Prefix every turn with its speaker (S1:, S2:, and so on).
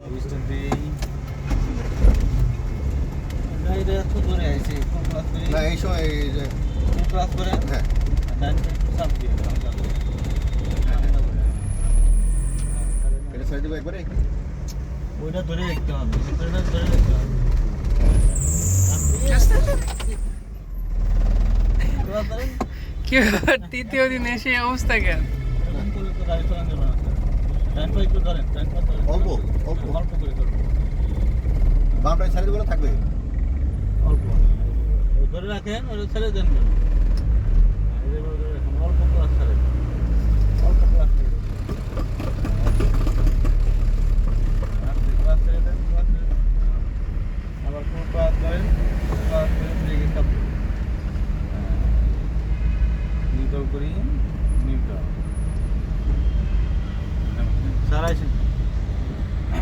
S1: অবস্থা দেই গাড়িটা তো ধরে আইছে কোন ক্লাস করে
S2: না এই সময় এই যে
S1: কোন ক্লাস করে
S2: হ্যাঁ
S1: ডান একটু চাপ দিয়ে হালকা করে
S2: এটা ছেড়ে দেবো একবারে
S1: ওইটা ধরে রাখতে হবে ওইটা ধরে রাখতে হবে
S3: কি ব্যাপার? তৃতীয় দিন এসে এই অবস্থা কেন?
S1: এরকম করলে তো গাড়ি চালানো যাবে না ডান পা একটু ধরেন ডান পা ধরেন
S2: অল্প অল্প
S1: অল্প করে করবেন
S2: বামটা ছেড়ে দেবো না থাকবে
S1: অল্প ধরে রাখেন ওটা ছেড়ে দেন অল্প করে ছেড়ে